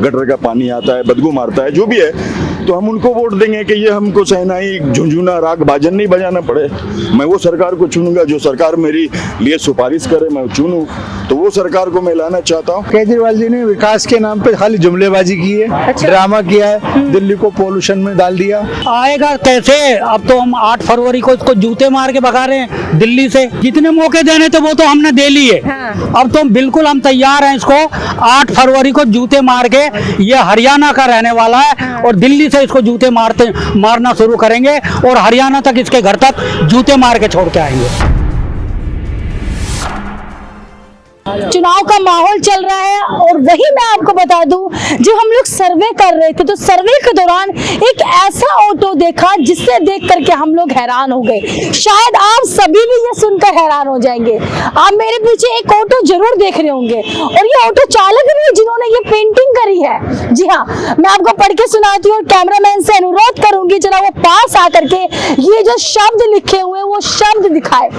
Gutter का पानी आता है, बदबू मारता है, जो भी है, तो हम उनको वोट देंगे कि ये हमको शहनाई, झुंझुना, राग, बाजन नहीं बजाना पड़े। मैं वो सरकार को चुनूंगा जो सरकार मेरी लिए सिफारिश करे, मैं चुनूं, तो वो सरकार को मैं लाना चाहता हूँ। केजरीवाल जी ने विकास के नाम पे खाली जुमलेबाजी की है, अच्छा। ड्रामा किया है, दिल्ली को पोल्यूशन में डाल दिया। आएगा कैसे? अब तो हम 8 फरवरी को इसको जूते मार के भगा रहे हैं दिल्ली से। जितने मौके देने थे वो तो हमने दे लिए। हाँ। अब तो बिल्कुल हम तैयार हैं इसको 8 फरवरी को जूते मार के, ये हरियाणा का रहने वाला है और दिल्ली से इसको जूते मारना शुरू करेंगे और हरियाणा तक, इसके घर तक जूते मार के छोड़ के आएंगे। चुनाव का माहौल चल रहा है और वही मैं आपको बता दूं, जब हम लोग सर्वे कर रहे थे तो सर्वे के दौरान एक ऐसा ऑटो देखा जिससे देख करके हम लोग हैरान हो गए। शायद आप सभी भी ये सुनकर हैरान हो जाएंगे। आप मेरे पीछे एक ऑटो जरूर देख रहे होंगे और ये ऑटो चालक भी जिन्होंने ये पेंटिंग करी है। जी हाँ, मैं आपको पढ़ के सुनाती हूँ और कैमरामैन से अनुरोध करूंगी जरा वो पास आकर के ये जो शब्द लिखे हुए वो शब्द दिखाए।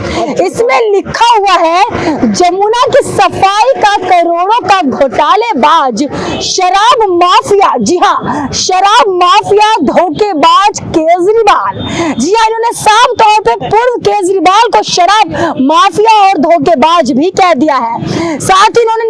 इसमें लिखा हुआ है, जमुना की सफाई का करोड़ों का घोटालेबाज शराब माफिया। जी हाँ, शराब माफिया धोखेबाज केजरीवाल। जी हाँ, इन्होंने साफ तौर पे पूर्व केजरीवाल को शराब माफिया और धोखेबाज भी कह दिया है। साथ ही इन्होंने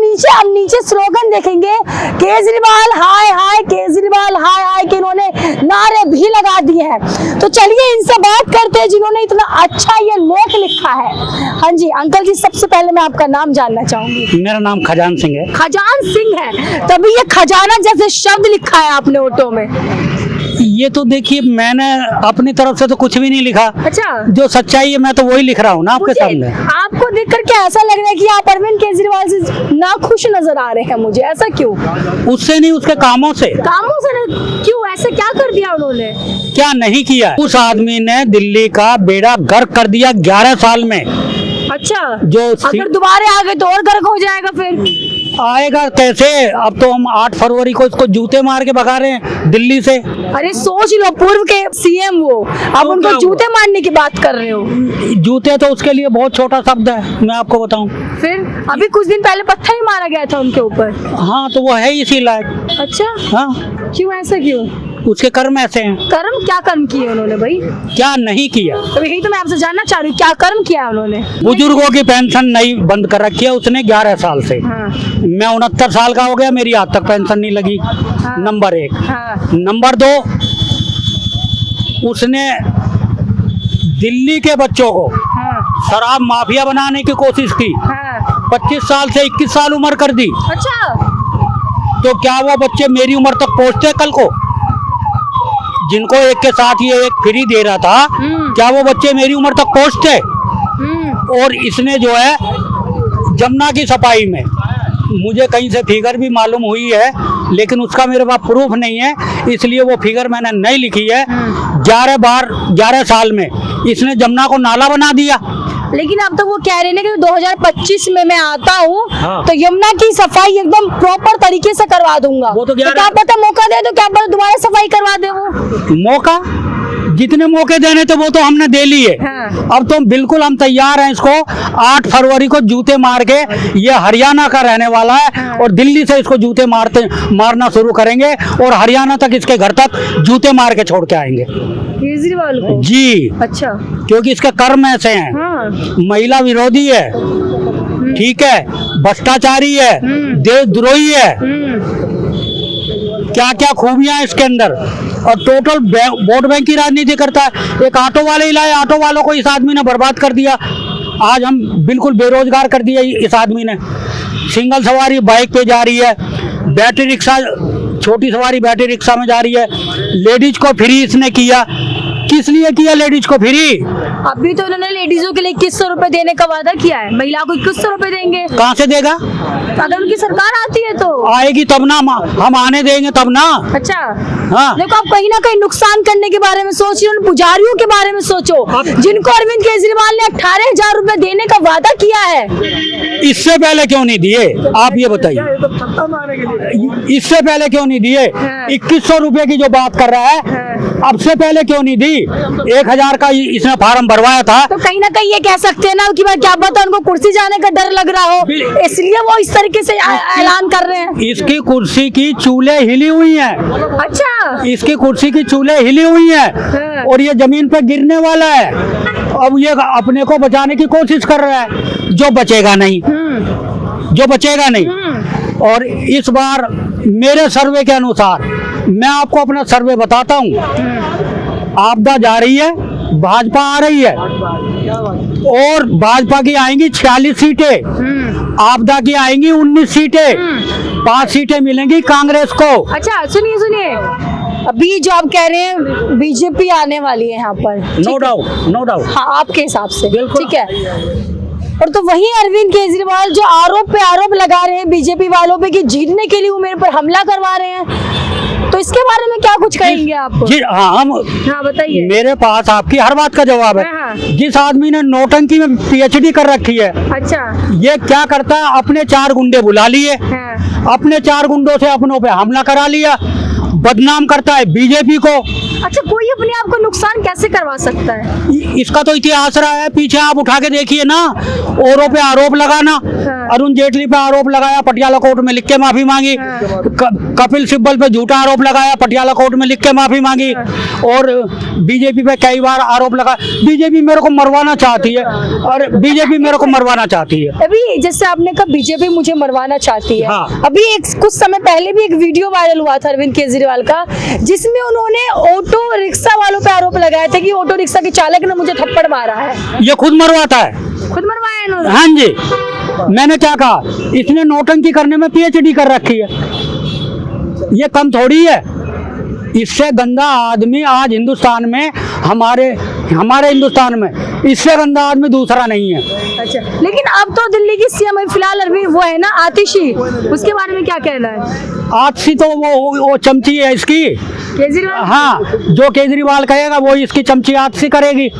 नीचे स्लोगन देखेंगे, केजरीवाल हाय हाय, केजरीवाल हाय हाय के इन्होंने नारे भी लगा दिए हैं। तो चलिए इनसे बात करते हैं जिन्होंने इतना अच्छा ये लेख लिखा है। हाँ जी अंकल जी, सबसे पहले मैं आपका नाम जानना चाहूंगी। मेरा नाम खजान सिंह है। खजान सिंह है, तभी ये खजाना जैसे शब्द लिखा है आपने ऑटो में। ये तो देखिए, मैंने अपनी तरफ से तो कुछ भी नहीं लिखा। अच्छा, जो सच्चाई है मैं तो वही लिख रहा हूँ ना आपके मुझे सामने। आपको देख करके ऐसा लग रहा है कि आप अरविंद केजरीवाल से नाखुश नजर आ रहे हैं मुझे, ऐसा क्यों? उससे नहीं, उसके कामों से। कामों से क्यों? ऐसे क्या कर दिया उन्होंने? क्या नहीं किया? उस आदमी ने दिल्ली का बेड़ा गर्क कर दिया 11 साल में। अच्छा, जो अगर दोबारा आ गए तो और गर्क हो जाएगा फिर। आएगा कैसे? अब तो हम 8 फरवरी को इसको जूते मार के भगा रहे हैं दिल्ली से। अरे सोच लो, पूर्व के सीएम वो, अब उनको जूते मारने की बात कर रहे हो। जूते तो उसके लिए बहुत छोटा शब्द है, मैं आपको बताऊं। फिर अभी कुछ दिन पहले पत्थर ही मारा गया था उनके ऊपर। हाँ, तो वो है इसी लायक। अच्छा, हाँ, क्यों? ऐसा क्यों? उसके कर्म ऐसे हैं। कर्म? क्या कर्म किए उन्होंने भाई? क्या नहीं किया? तो यही तो मैं आपसे जानना चाह रही हूँ, क्या कर्म किया है उन्होंने? बुजुर्गों की पेंशन नहीं बंद कर रखी है उसने 11 साल से। हाँ। मैं 69 साल का हो गया, मेरी आज तक पेंशन नहीं लगी। हाँ। नंबर 1। हाँ। नंबर 2, उसने दिल्ली के बच्चों को हाँ। शराब माफिया बनाने की कोशिश की। हाँ। 25 साल से 21 साल उम्र कर दी। अच्छा, तो क्या वो बच्चे मेरी उम्र तक पहुंचते कल को? जिनको एक के साथ ये एक फ्री दे रहा था, क्या वो बच्चे मेरी उम्र तक पहुंचते? और इसने जो है जमुना की सफाई में, मुझे कहीं से फिगर भी मालूम हुई है लेकिन उसका मेरे पास प्रूफ नहीं है, इसलिए वो फिगर मैंने नहीं लिखी है। 11 साल में इसने जमुना को नाला बना दिया। लेकिन अब तो वो कह रहे हैं कि 2025 में मैं आता हूँ। हाँ। तो यमुना की सफाई एकदम प्रॉपर तरीके से करवा दूंगा। वो तो क्या पता मौका दे तो क्या पता दोबारा सफाई करवा दे वो। मौका, जितने मौके देने थे वो तो हमने दे लिए। हाँ। अब तो बिल्कुल हम तैयार हैं इसको 8 फरवरी को जूते मार के, ये हरियाणा का रहने वाला है। हाँ। और दिल्ली से इसको जूते मारना शुरू करेंगे और हरियाणा तक, इसके घर तक जूते मार के छोड़ के आएंगे केजरीवाल को। जी। अच्छा। क्योंकि इसके कर्म ऐसे हैं। हाँ। महिला विरोधी है, ठीक है, भ्रष्टाचारी है, देशद्रोही है, क्या क्या खूबियां इसके अंदर, और टोटल वोट बैंक की राजनीति करता है। एक ऑटो वाले ही लाए, ऑटो वालों को इस आदमी ने बर्बाद कर दिया। आज हम बिल्कुल बेरोजगार कर दिया इस आदमी ने। सिंगल सवारी बाइक पे जा रही है, बैटरी रिक्शा, छोटी सवारी बैटरी रिक्शा में जा रही है। लेडीज को फ्री इसने किया। किस लिए किया लेडीज को फ्री? अभी तो उन्होंने लेडीजों के लिए 2100 रुपए देने का वादा किया है, महिला को 2100 रुपए देंगे। कहाँ से देगा? अगर उनकी सरकार आती है तो आएगी तब ना, हम आने देंगे तब ना। अच्छा। हाँ। देखो, आप कहीं ना कहीं नुकसान करने के बारे में सोच रहे हो, उन पुजारियों के बारे में सोचो जिनको अरविंद केजरीवाल ने 18,000 रुपए देने का वादा किया है। इससे पहले क्यों नहीं दिए, आप ये बताइए। इससे पहले क्यों नहीं दिए? 2100 रुपए की जो बात कर रहा है, अब से पहले क्यों नहीं दी? थी, 1000 का इसने फार्म भरवाया था। तो कहीं ना कहीं ये कह सकते हैं ना कि भाई क्या पता उनको कुर्सी जाने का डर लग रहा हो, इसलिए वो इस तरीके से ऐलान कर रहे हैं। इसकी कुर्सी की चूल्हे हिली हुई हैं, अच्छा, इसकी कुर्सी की चूल्हे हिली हुई हैं हाँ। और ये जमीन पर गिरने वाला है। अब ये अपने को बचाने की कोशिश कर रहा है, जो बचेगा नहीं, जो बचेगा नहीं। और इस बार मेरे सर्वे के अनुसार, मैं आपको अपना सर्वे बताता हूँ, आपदा जा रही है, भाजपा आ रही है और भाजपा की आएंगी 46 सीटें, आपदा की आएंगी 19 सीटें, 5 सीटें मिलेंगी कांग्रेस को। अच्छा सुनिए सुनिए, अभी जो आप कह रहे हैं बीजेपी आने वाली है यहाँ पर, नो डाउट, नो डाउट। हाँ आपके हिसाब से बिल्कुल। ठीक है। और तो वही अरविंद केजरीवाल जो आरोप पे आरोप लगा रहे हैं बीजेपी वालों पे कि जीतने के लिए वो मेरे पर हमला करवा रहे हैं, तो इसके बारे में क्या कुछ कहेंगे आप? जी हाँ, हम हाँ बताइए। मेरे पास आपकी हर बात का जवाब है। हाँ, हाँ। जिस आदमी ने नौटंकी में PhD कर रखी है, अच्छा, ये क्या करता है, अपने 4 गुंडे बुला लिए, हाँ। अपने 4 गुंडों से अपनों पे हमला करा लिया, बदनाम करता है बीजेपी को। अच्छा, कोई अपने आप को नुकसान कैसे करवा सकता है? इसका तो इतिहास रहा है, पीछे आप उठा के देखिए ना, औरों पे आरोप लगाना। हाँ। अरुण जेटली पे आरोप लगाया, पटियाला कोर्ट में लिख के माफी मांगी। हाँ। कपिल सिब्बल पे झूठा आरोप लगाया, पटियाला कोर्ट में लिख के माफी मांगी। और बीजेपी पे कई बार आरोप लगा। बीजेपी मेरे को मरवाना चाहती है, और बीजेपी मेरे को मरवाना चाहती है। अभी जैसे आपने कहा बीजेपी मुझे मरवाना चाहती है, हाँ। अभी कुछ समय पहले भी एक वीडियो वायरल हुआ था अरविंद केजरीवाल का, जिसमें उन्होंने ऑटो रिक्शा वालों पे आरोप लगाया था कि ऑटो रिक्शा के चालक ने मुझे थप्पड़ मारा है। ये खुद मरवाता है। खुद मरवाया इन्होंने? हाँ जी, मैंने क्या कहा, इसने नौटंकी करने में PhD कर रखी है, ये कम थोड़ी है। इससे गंदा आदमी आज हिंदुस्तान में, हमारे हिंदुस्तान में इससे गंदा आदमी दूसरा नहीं है। अच्छा, लेकिन अब तो दिल्ली की सीएम फिलहाल अरविंद वो है ना आतिशी, उसके बारे में क्या कहना है? आतिशी तो वो चमची है इसकी, केजरीवाल। हाँ, जो केजरीवाल कहेगा वो इसकी चमची आतिशी करेगी।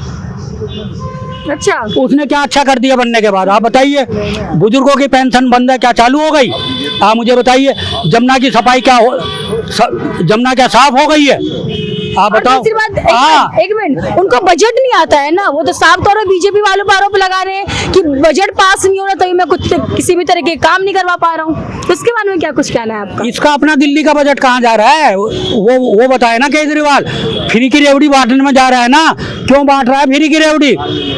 अच्छा, उसने क्या अच्छा कर दिया बनने के बाद, आप बताइए। बुजुर्गों की पेंशन बंद है, क्या चालू हो गई? आप मुझे बताइए। जमुना की सफाई क्या हो, जमुना क्या साफ हो गई है? आप और बताओ। दूसरी बात, हाँ, एक मिनट, उनको बजट नहीं आता है ना, वो तो साफ तौर पर बीजेपी वालों पर आरोप लगा रहे हैं कि बजट पास नहीं हो रहा, तभी मैं कुछ किसी भी तरह के काम नहीं करवा पा रहा हूँ। तो इसके बारे में क्या कुछ कहना है आपका? इसका अपना दिल्ली का बजट कहाँ जा रहा है, वो बताए ना। केजरीवाल फ्री की रेवड़ी बांटने में जा रहा है ना, क्यों बांट रहा है फ्री की रेवड़ी?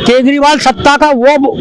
केजरीवाल सत्ता का वो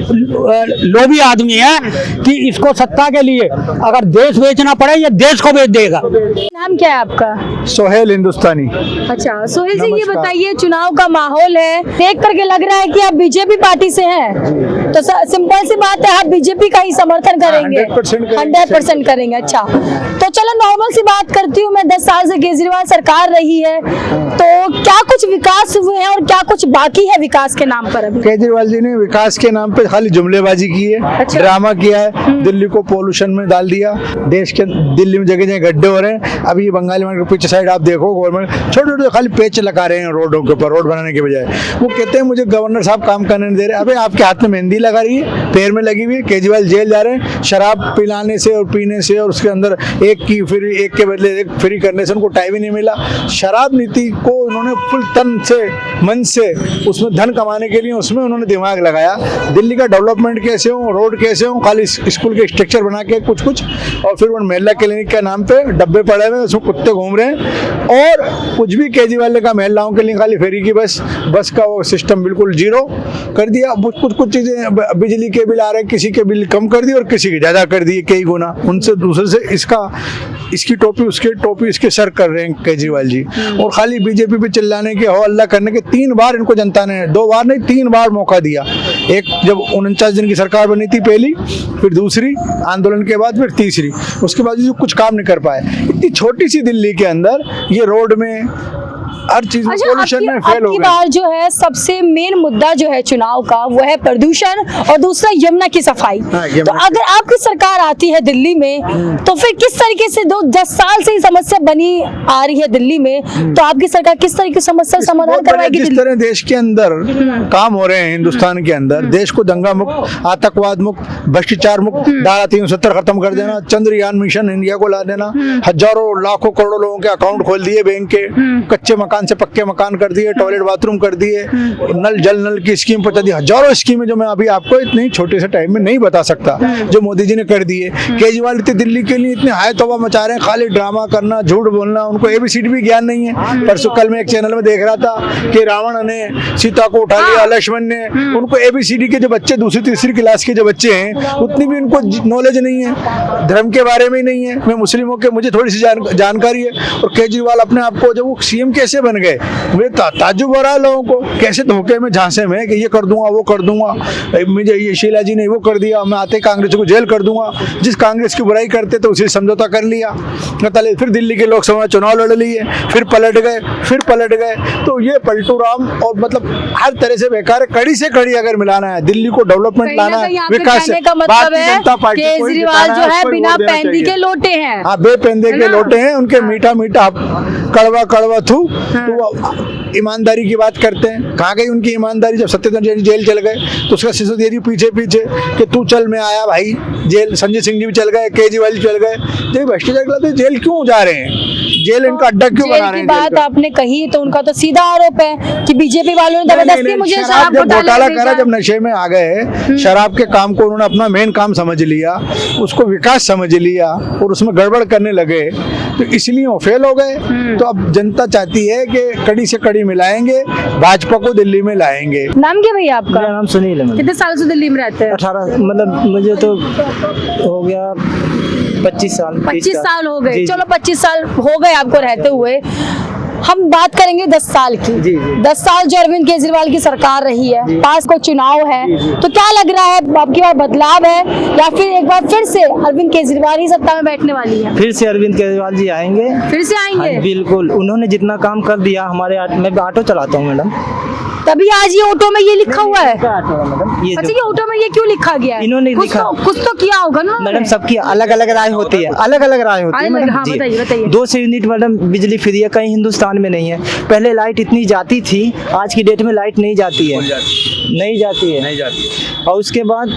लोभी आदमी है कि इसको सत्ता के लिए अगर देश बेचना पड़े, ये देश को बेच देगा। नाम क्या है आपका? सोहेल हिंदुस्तानी। अच्छा सोहेल जी, ये नमस्कार। बताइए, चुनाव का माहौल है, देख करके लग रहा है कि आप बीजेपी पार्टी से हैं, तो सिंपल सी बात है, आप बीजेपी का ही समर्थन करेंगे? 100% करेंगे। अच्छा, तो चलो नॉर्मल सी बात करती हूँ मैं, 10 साल से केजरीवाल सरकार रही है, तो क्या कुछ विकास हुए हैं और क्या कुछ बाकी है विकास के नाम पर अभी? केजरीवाल जी ने विकास के नाम पे खाली जुमलेबाजी की है, अच्छा। ड्रामा किया है, दिल्ली को पोल्यूशन में डाल दिया। देश के दिल्ली में जगह जगह गड्ढे हो रहे हैं। अभी ये बंगाली मार्केट के पीछे साइड आप देखो, गवर्नमेंट छोटे छोटे खाली पेच लगा रहे हैं रोडों के ऊपर, रोड बनाने के बजाय। वो कहते हैं मुझे गवर्नर साहब काम करने नहीं दे रहे। अबे आपके हाथ में मेहंदी लगा रही है, पैर में लगी हुई है। केजरीवाल जेल जा रहे हैं शराब पिलाने से और पीने से, और उसके अंदर एक के बदले एक फ्री करने से उनको टाइम ही नहीं मिला। शराब नीति को उन्होंने फुल तन से मन से उसमें धन कमाने के लिए उसमें उन्होंने दिमाग लगाया। दिल्ली का डेवलपमेंट कैसे हो, रोड कैसे हो, खाली स्कूल के स्ट्रक्चर बना के कुछ और फिर वो महिला क्लिनिक के नाम पे डब्बे पड़े हुए, उसमें कुत्ते घूम रहे हैं। और कुछ भी केजरीवाल ने कहा, महिलाओं के लिए खाली फेरी की बस का वो सिस्टम बिल्कुल जीरो कर दिया। कुछ चीज़ें, बिजली के बिल आ रहे हैं, किसी के बिल कम कर दिए और किसी के ज़्यादा कर दिए कई गुना। उनसे दूसरे से इसकी टोपी इसके सर कर रहे हैं केजरीवाल जी। और खाली बीजेपी पे चिल्लाने के, हो अल्लाह करने के 3 बार इनको जनता ने, 2 बार नहीं 3 बार मौका दिया। एक जब 49 दिन की सरकार बनी थी पहली, फिर दूसरी आंदोलन के बाद, फिर तीसरी, उसके बाद जो कुछ काम नहीं कर पाए। इतनी छोटी सी दिल्ली के अंदर ये रोड में हर चीज में पोल्यूशन में फेल हो आपकी गए। बार जो है सबसे मेन मुद्दा जो है चुनाव का, वो है प्रदूषण और दूसरा यमुना की सफाई। हाँ, यमुना तो अगर आपकी सरकार आती है दिल्ली में, तो फिर किस तरीके से 10 साल से ये समस्या बनी आ रही है दिल्ली में, तो आपकी सरकार किस तरह की समस्या समाधान करवाएगी? जिस तरह देश के अंदर काम हो रहे हैं, हिंदुस्तान के अंदर देश को दंगा मुक्त, आतंकवाद मुक्त, भ्रष्टाचार मुक्त, धारा 370 खत्म कर देना, चंद्रयान मिशन इंडिया को ला देना, हजारों लाखों करोड़ों लोगों के अकाउंट खोल दिए बैंक के, कच्चे मकान मकान से पक्के मकान कर दिए, टॉयलेट बाथरूम कर दिए, नल जल नल की स्कीम पहुंचा दी, हजारों स्कीमें जो मैं अभी आपको इतने छोटे से टाइम में नहीं बता सकता जो मोदी जी ने कर दिए। केजरीवाल इतने दिल्ली के लिए इतने हाय तौबा मचा रहे हैं, खाली ड्रामा करना, झूठ बोलना, उनको ABCD भी ज्ञान नहीं है। परसों कल मैं एक चैनल में देख रहा था कि रावण ने सीता को उठा लिया, लक्ष्मण ने, उनको ABCD के जो बच्चे दूसरी तीसरी क्लास के जो बच्चे हैं उतनी भी उनको नॉलेज नहीं है, धर्म के बारे में ही नहीं है। मैं मुस्लिमों के मुझे थोड़ी सी जानकारी है। और केजरीवाल अपने आप को जब वो CM कैसे बन गए, मुझे ताज्जुब हो रहा है लोगों को, कैसे धोखे में झांसे में कि ये कर दूंगा वो कर दूंगा, मुझे ये शीला जी ने वो कर दिया, मैं आते कांग्रेस को जेल कर दूंगा। जिस कांग्रेस की बुराई करते तो उसी समझौता कर लिया, मतलब फिर दिल्ली के लोकसभा चुनाव लड़ लिए, फिर पलट गए। तो ये पलटू राम और मतलब हर तरह से बेकार है। कड़ी से कड़ी अगर मिलाना है, दिल्ली को डेवलपमेंट लाना है, विकास से, का मतलब भारतीय है जनता पार्टी को ही केजरीवाल जिताना जो है उसको ही बिना वोट देना पैंदी के चाहिए। लोटे हैं। हाँ, बेपेंदे के लोटे हैं, उनके मीठा मीठा कड़वा थू। तो वो ईमानदारी की बात करते हैं, कहाँ गई उनकी ईमानदारी? जब सत्येंद्र जैन जेल चल गए तो उसका सिसोदिया पीछे कि तू चल, मैं आया भाई जेल। संजय सिंह जी भी चल गए, केजरीवाल जी चल गए। जब भ्रष्टाचार के खिलाफ जेल क्यों जा रहे हैं? जेल इनका अड्डा क्यों बना रहे हैं? बात आपने कही तो उनका तो सीधा आरोप है कि बीजेपी वालों ने जबरदस्ती मुझे शराब घोटाला करा, जब नशे में आ गए, शराब के काम को उन्होंने अपना मेन काम समझ लिया, उसको विकास समझ लिया और उसमें गड़बड़ करने लगे, तो इसलिए वो फेल हो गए। तो अब जनता चाहती है कि कड़ी से कड़ी मिलाएंगे, भाजपा को दिल्ली में लाएंगे। नाम क्या भैया आपका? मेरा नाम सुनील है। कितने साल से दिल्ली में रहते हैं? 18, मतलब मुझे तो हो गया 25 साल। 25 साल हो गए। जी, चलो 25 साल हो गए आपको रहते हुए। हम बात करेंगे 10 साल की। जी, जी। 10 साल जो अरविंद केजरीवाल की सरकार रही है, पास को चुनाव है, तो क्या लग रहा है आपकी बार बदलाव है या फिर एक बार फिर से अरविंद केजरीवाल ही सत्ता में बैठने वाली है? फिर से अरविंद केजरीवाल जी आएंगे। फिर से आएंगे? हाँ, बिल्कुल। उन्होंने जितना काम कर दिया हमारे मैं ऑटो चलाता हूँ मैडम। तभी आज ये ऑटो में ये लिखा हुआ है। मैडम ये अच्छा, ये ऑटो में ये क्यों लिखा गया है? इन्होंने लिखा, कुछ तो किया होगा ना मैडम। सबकी अलग अलग राय होती है, अलग अलग राय होती है मैडम। हाँ, जी। बताइए। 200 यूनिट मैडम बिजली फ्री है, कहीं हिंदुस्तान में नहीं है। पहले लाइट इतनी जाती थी, आज की डेट में लाइट नहीं जाती है, नहीं जाती है। और उसके बाद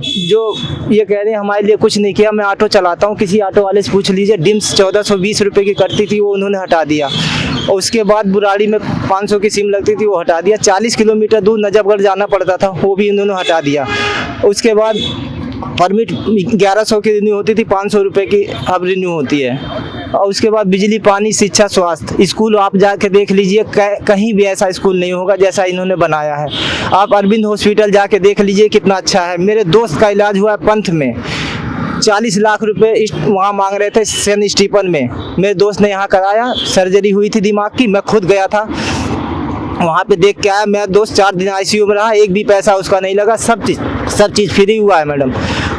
जो ये कह रहे हैं हमारे लिए कुछ नहीं किया। मैं ऑटो चलाता हूँ, किसी ऑटो वाले से पूछ लीजिए, डिम्स 1420 रुपए की कटती थी, वो उन्होंने हटा दिया। और उसके बाद बुराड़ी में 500 की सिम लगती थी, वो हटा दिया। 40 किलोमीटर दूर नजफगढ़ जाना पड़ता था, वो भी उन्होंने हटा दिया। उसके बाद परमिट 1100 की रिन्यू होती थी, 500 रुपए की अब रिन्यू होती है। और उसके बाद बिजली, पानी, शिक्षा, स्वास्थ्य, स्कूल आप जाके देख लीजिए, कहीं भी ऐसा स्कूल नहीं होगा जैसा इन्होंने बनाया है। आप अरविंद हॉस्पिटल जाके देख लीजिए कितना अच्छा है। मेरे दोस्त का इलाज हुआ है पंथ में, 40 लाख रुपए वहाँ मांग रहे थे सेंट स्टीफन में। मेरे दोस्त ने यहाँ कराया, सर्जरी हुई थी दिमाग की, मैं खुद गया था वहाँ पे देख के आया। मेरा दोस्त 4 दिन ICU में रहा, एक भी पैसा उसका नहीं लगा, सब चीज़ फ्री हुआ है मैडम।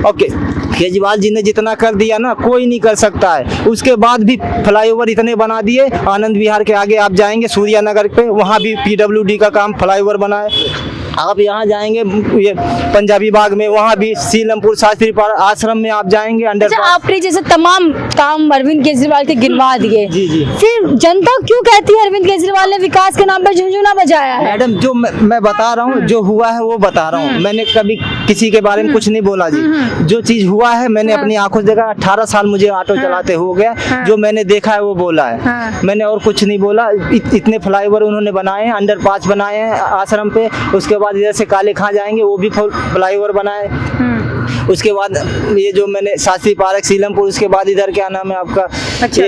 ओके, केजरीवाल जी ने जितना कर दिया ना, कोई नहीं कर सकता है। उसके बाद भी फ्लाईओवर इतने बना दिए। आनंद विहार के आगे आप जाएंगे सूर्या नगर पे, वहाँ भी PWD का काम फ्लाईओवर बना है। आप यहाँ जाएंगे ये पंजाबी बाग में, वहाँ भी सीलमपुर शास्त्री आश्रम में आप जाएंगे अंडर। अच्छा, आपने जैसे तमाम काम अरविंद केजरीवाल के गिनवा दिए, जी जी। फिर जनता क्यों कहती है अरविंद केजरीवाल ने विकास के नाम पर झुंझुना बजाया है? मैडम, जो मैं बता रहा हूँ, जो हुआ है वो बता रहा हूँ। मैंने कभी किसी के बारे में कुछ नहीं बोला जी। जो चीज हुआ है मैंने अपनी आंखों से देखा। 18 साल मुझे ऑटो चलाते हो गया। जो मैंने देखा है वो बोला है, मैंने और कुछ नहीं बोला। इतने फ्लाईओवर उन्होंने बनाए हैं, अंडरपास बनाए हैं आश्रम पे। उसके बाद इधर से काले खां जाएंगे, वो भी फ्लाईओवर बनाए। उसके बाद ये जो मैंने शास्त्री पार्क सीलमपुर, उसके बाद इधर क्या नाम है आपका? अच्छा,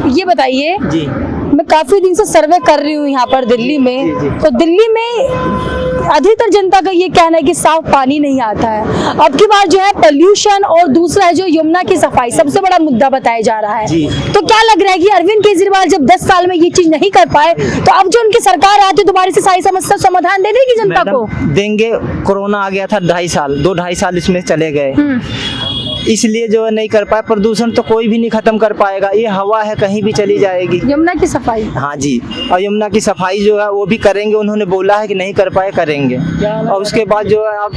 ये बताइए जी। मैं काफी दिन से सर्वे कर रही हूँ यहाँ पर दिल्ली में, तो दिल्ली में अधिकतर जनता का ये कहना है कि साफ पानी नहीं आता है। अब की बार जो है पोल्यूशन और दूसरा है जो यमुना की सफाई सबसे बड़ा मुद्दा बताया जा रहा है। तो क्या लग रहा है कि अरविंद केजरीवाल जब 10 साल में ये चीज नहीं कर पाए, तो अब जो उनकी सरकार आती है दोबारा से सारी समस्या समाधान दे देगी जनता को? देंगे। कोरोना आ गया था 2.5 साल इसमें चले गए, इसलिए जो है नहीं कर पाए। प्रदूषण तो कोई भी नहीं खत्म कर पाएगा, ये हवा है कहीं भी चली जाएगी। यमुना की सफाई, हाँ जी, और यमुना की सफाई जो है वो भी करेंगे। उन्होंने बोला है कि नहीं कर पाए, करेंगे। और उसके बाद जो है आप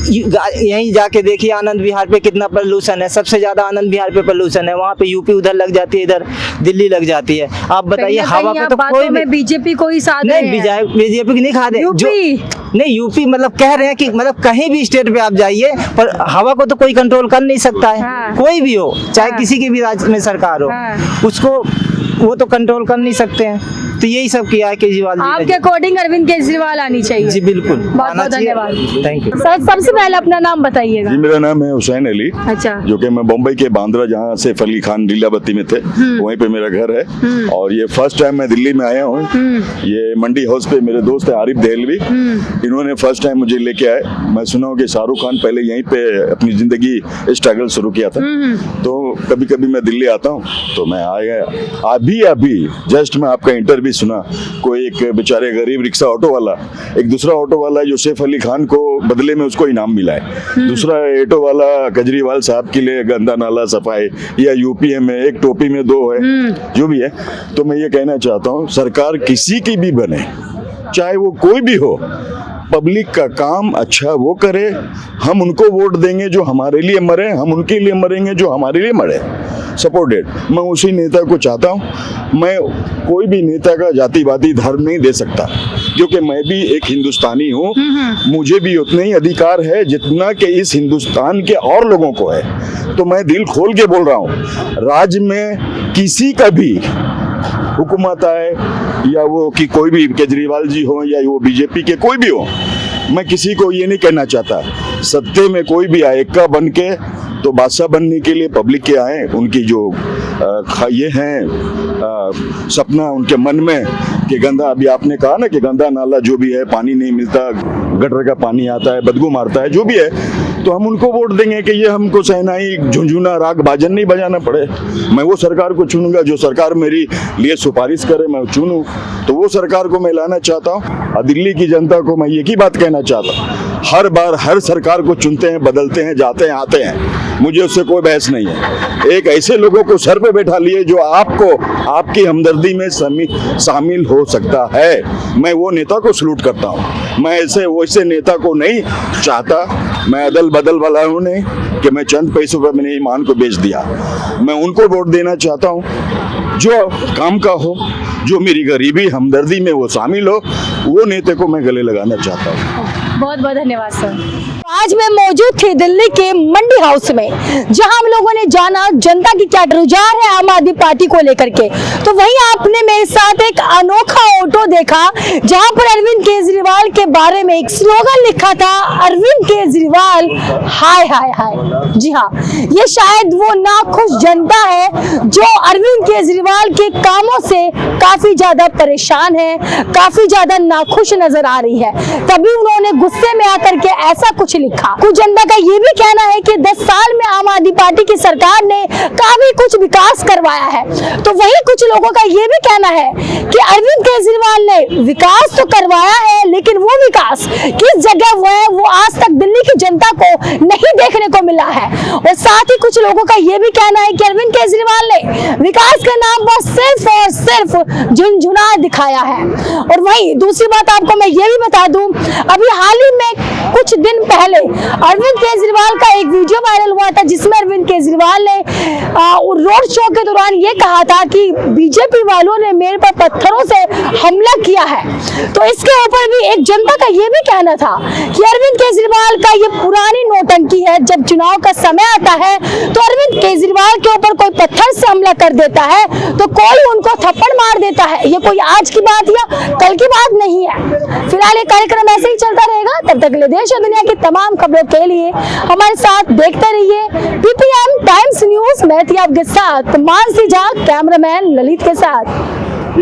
यहीं जाके देखिए आनंद विहार पे कितना पोल्यूशन है। सबसे ज्यादा आनंद विहार पे पोल्यूशन है। वहाँ पे यूपी उधर लग जाती है, इधर दिल्ली लग जाती है। आप बताइए हवा पे तो कोई भी बीजेपी को ही साथ नहीं, बीजेपी की नहीं खा दे जो नहीं, यूपी मतलब कह रहे हैं कि मतलब कहीं भी स्टेट पे आप जाइए पर हवा को तो कोई कंट्रोल कर नहीं सकता है। हाँ। कोई भी हो, चाहे हाँ। किसी की भी राज्य में सरकार हो, हाँ। उसको वो तो कंट्रोल कर नहीं सकते हैं। तो यही सब किया है केजरीवाल जी ने। आपके अकॉर्डिंग अरविंद केजरीवाल आनी चाहिए। जी बिल्कुल, बहुत बहुत धन्यवाद। Thank you. सर सबसे पहले अपना नाम बताइएगा। जी मेरा नाम है हुसैन अली, अच्छा। जो कि मैं बम्बई के बांद्रा, जहाँ सैफ अली खान लीलावती में थे, वहीं पे मेरा घर है। और ये फर्स्ट टाइम मैं दिल्ली में आया हूँ। ये मंडी हाउस पे मेरे दोस्त है आरिफ देहलवी, इन्होंने फर्स्ट टाइम मुझे लेके आए। मैं सुना हूँ कि शाहरुख खान पहले यहीं पे अपनी जिंदगी स्ट्रगल शुरू किया था, तो कभी कभी मैं दिल्ली आता हूँ तो मैं आया। अभी जस्ट मैं आपका इंटरव्यू सुना, कोई एक बेचारे गरीब रिक्शा ऑटो वाला, एक दूसरा ऑटो वाला जो सैफ अली खान को बदले में उसको इनाम मिला है, दूसरा ऑटो वाला केजरीवाल साहब के लिए गंदा नाला सफाई, या यूपीए में एक टोपी में दो है, जो भी है। तो मैं ये कहना चाहता हूँ, सरकार किसी की भी बने, चाहे वो कोई भी हो, पब्लिक का काम अच्छा वो करे। हम उनको वोट देंगे जो हमारे लिए मरे, हम उनके लिए मरेंगे जो हमारे लिए मरे। सपोर्टेड मैं उसी नेता को चाहता हूँ। मैं कोई भी नेता का जातिवादी धर्म नहीं दे सकता, क्योंकि मैं भी एक हिंदुस्तानी हूँ। मुझे भी उतने ही अधिकार है जितना कि इस हिंदुस्तान के और लोगों को है। तो मैं दिल खोल के बोल रहा हूँ, राज्य में किसी का भी हुकूमत आए, या वो कि कोई भी केजरीवाल जी हो या वो बीजेपी के कोई भी हो, मैं किसी को ये नहीं कहना चाहता सत्ते में कोई भी आए एक्का बन के, तो बादशाह बनने के लिए पब्लिक के आए। उनकी जो ये हैं सपना उनके मन में कि गंदा, अभी आपने कहा ना कि गंदा नाला जो भी है, पानी नहीं मिलता, गटर का पानी आता है, बदबू मारता है, जो भी है, तो हम उनको वोट देंगे कि ये हमको शहनाई झुंझुना राग बाजन नहीं बजाना पड़े। मैं वो सरकार को चुनूंगा जो सरकार मेरी लिए सिफारिश करे, मैं चुनूं। तो वो सरकार को मैं लाना चाहता हूँ। और दिल्ली की जनता को मैं एक ही बात कहना चाहता हूँ, हर बार हर सरकार को चुनते हैं, बदलते हैं, जाते हैं, आते हैं, मुझे उससे कोई बहस नहीं है। एक ऐसे लोगों को सर पे बैठा लिए जो आपको आपकी हमदर्दी में शामिल हो सकता है, मैं वो नेता को सलूट करता हूँ। मैं ऐसे वैसे नेता को नहीं चाहता। मैं अदल बदल वाला हूँ नहीं कि मैं चंद पैसों पर मैंने ईमान को बेच दिया। मैं उनको वोट देना चाहता हूँ जो काम का हो, जो मेरी गरीबी हमदर्दी में वो शामिल हो, वो नेता को मैं गले लगाना चाहता हूँ। बहुत बहुत धन्यवाद सर। आज मैं मौजूद थी दिल्ली के मंडी हाउस में, जहां हम लोगों ने जाना जनता की क्या रुझान है आम आदमी पार्टी को लेकर के। तो वहीं आपने मेरे साथ एक अनोखा ऑटो देखा, जहां पर अरविंद केजरीवाल के बारे में एक स्लोगन लिखा था, अरविंद केजरीवाल हाय हाय हाय। जी हाँ, ये शायद वो नाखुश जनता है जो अरविंद केजरीवाल के कामों से काफी ज्यादा परेशान है, काफी ज्यादा नाखुश नजर आ रही है। तभी उन्होंने गुस्से में आकर के ऐसा कुछ लिखा। कुछ जनता का ये भी कहना है कि 10 साल में आम आदमी पार्टी की सरकार ने काफी कुछ विकास करवाया है। तो वही कुछ लोगों का ये भी कहना है कि अरविंद केजरीवाल ने विकास तो करवाया है, लेकिन वो विकास किस जगह हुआ है वो आज तक दिल्ली की जनता को नहीं देखने को मिला है। और साथ ही कुछ लोगों का ये भी कहना है कि अरविंद केजरीवाल ने विकास के नाम पर सिर्फ और सिर्फ झुनझुना दिखाया है। और वही दूसरी बात आपको मैं ये भी बता दूं, अभी हाल ही में कुछ दिन पहले अरविंद केजरीवाल का एक वीडियो वायरल हुआ था, जिसमें अरविंद केजरीवाल ने रोड शो के दौरान ये कहा था कि बीजेपी वालों ने मेरे पर पत्थरों से हमला किया है। तो इसके ऊपर भी एक जनता का ये भी कहना था कि अरविंद केजरीवाल का ये पुरानी नौटंकी है। जब चुनाव का समय आता है तो अरविंद केजरीवाल के ऊपर कोई पत्थर से हमला कर देता है तो कोई उनको थप्पड़ मार देता है। ये कोई आज की बात या कल की बात नहीं है। फिलहाल ये कार्यक्रम ऐसे ही चलता रहेगा। तब तक के लिए देश और दुनिया की तमाम खबरों के लिए हमारे साथ देखते रहिए PPM टाइम्स न्यूज। मैं थी आपके साथ मानसी झा, कैमरामैन ललित के साथ।